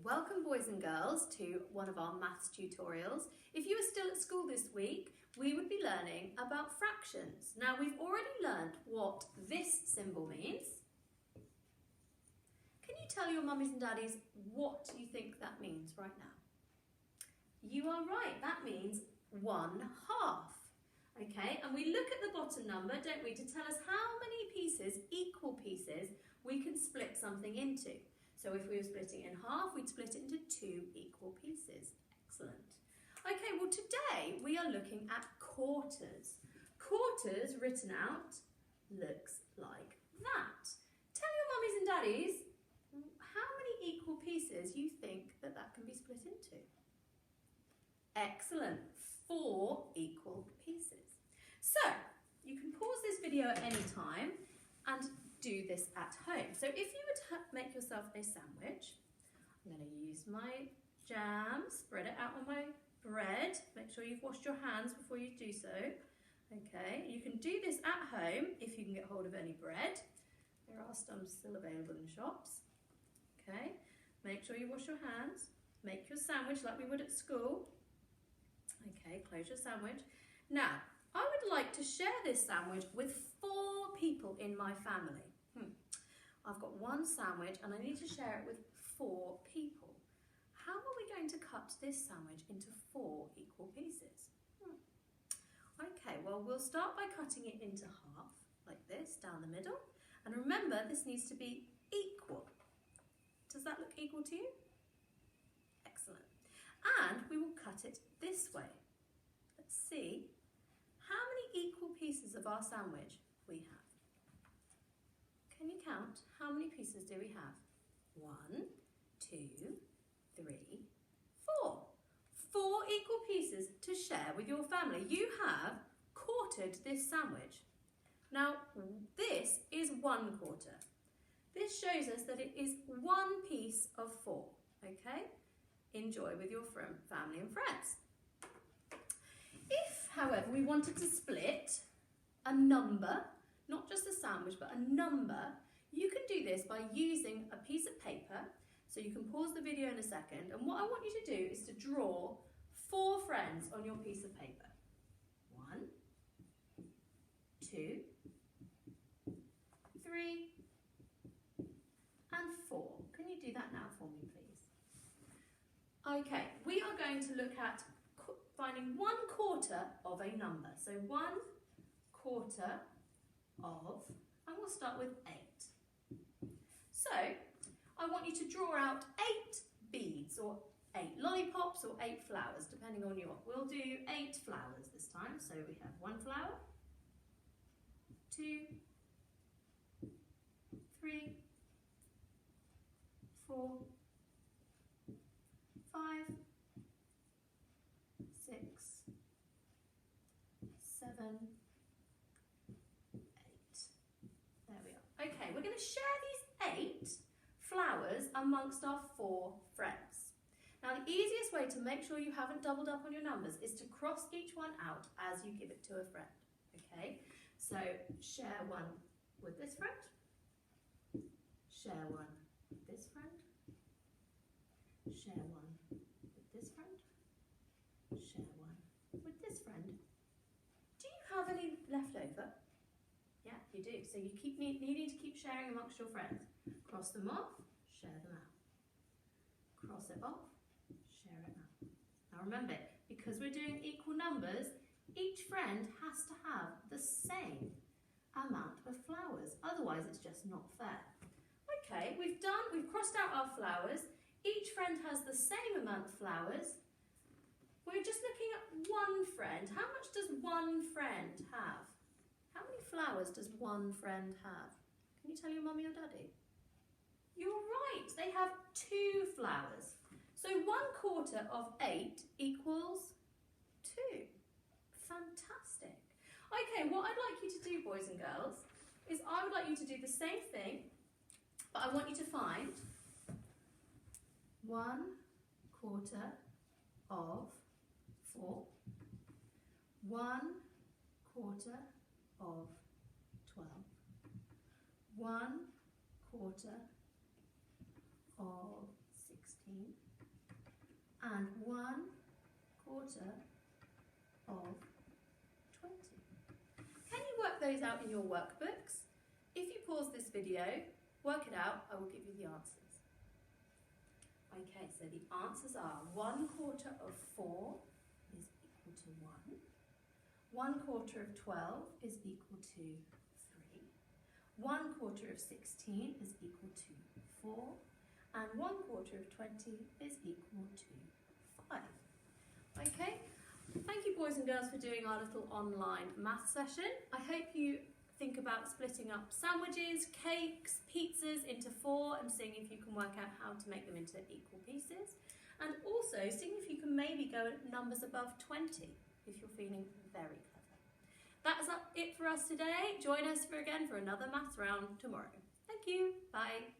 Welcome boys and girls to one of our maths tutorials. If you are still at school this week, we would be learning about fractions. Now we've already learned what this symbol means. Can you tell your mummies and daddies what you think that means right now? You are right, that means 1/2. Okay, and we look at the bottom number, don't we, to tell us how many pieces, equal pieces, we can split something into. So if we were splitting it in half, we'd split it into 2 equal pieces. Excellent. Okay, well today we are looking at quarters. Quarters written out looks like that. Tell your mummies and daddies how many equal pieces you think that can be split into. Excellent, 4 equal pieces. So you can pause this video at any time and do this at home. So if you were to make yourself a sandwich, I'm going to use my jam, spread it out on my bread. Make sure you've washed your hands before you do so. Okay, you can do this at home if you can get hold of any bread. There are some still available in shops. Okay, make sure you wash your hands. Make your sandwich like we would at school. Okay, close your sandwich. Now, I would like to share this sandwich with 4 people in my family. I've got one sandwich and I need to share it with 4 people. How are we going to cut this sandwich into 4 equal pieces? Okay, well we'll start by cutting it into half, like this, down the middle. And remember, this needs to be equal. Does that look equal to you? Excellent. And we will cut it this way. Let's see how many equal pieces of our sandwich we have. Can you count? How many pieces do we have? 1, 2, 3, 4. 4 equal pieces to share with your family. You have quartered this sandwich. Now, this is 1/4. This shows us that it is 1 piece of 4, okay? Enjoy with your family and friends. If, however, we wanted to split a number, not just a sandwich, but a number, you can do this by using a piece of paper. So you can pause the video in a second. And what I want you to do is to draw 4 friends on your piece of paper. 1, 2, 3, and 4. Can you do that now for me, please? Okay, we are going to look at finding 1/4 of a number. So 1/4 of, and we'll start with 8. So I want you to draw out 8 beads or 8 lollipops or 8 flowers, depending on your. We'll do 8 flowers this time. So we have 1 flower, 2, 3, 4, 5, 6, 7, 8. There we are. Okay, we're going to share these 8 flowers amongst our 4 friends. Now the easiest way to make sure you haven't doubled up on your numbers is to cross each one out as you give it to a friend. Okay, so share one with this friend, share one with this friend, share one with this friend, share one with this friend. Do you have any left over? Yeah, you do. So you need to keep sharing amongst your friends. Cross them off, share them out. Cross it off, share it out. Now remember, because we're doing equal numbers, each friend has to have the same amount of flowers. Otherwise, it's just not fair. Okay, we've crossed out our flowers. Each friend has the same amount of flowers. We're just looking at 1 friend. How much does 1 friend have? How many flowers does 1 friend have? Can you tell your mummy or daddy? You're right, they have 2 flowers. So 1/4 of 8 equals 2. Fantastic. Okay, what I'd like you to do, boys and girls, is I would like you to do the same thing, but I want you to find 1/4 of 4, 1/4 of 12, 1/4 of 16, and 1/4 of 20. Can you work those out in your workbooks? If you pause this video, work it out, I will give you the answers. Okay, so the answers are 1/4 of 4 is equal to 1. 1/4 of 12 is equal to 3. 1/4 of 16 is equal to 4. And 1/4 of 20 is equal to 5. Okay, thank you boys and girls for doing our little online math session. I hope you think about splitting up sandwiches, cakes, pizzas into 4 and seeing if you can work out how to make them into equal pieces. And also seeing if you can maybe go at numbers above 20 if you're feeling very clever. That's it for us today. Join us again for another maths round tomorrow. Thank you. Bye.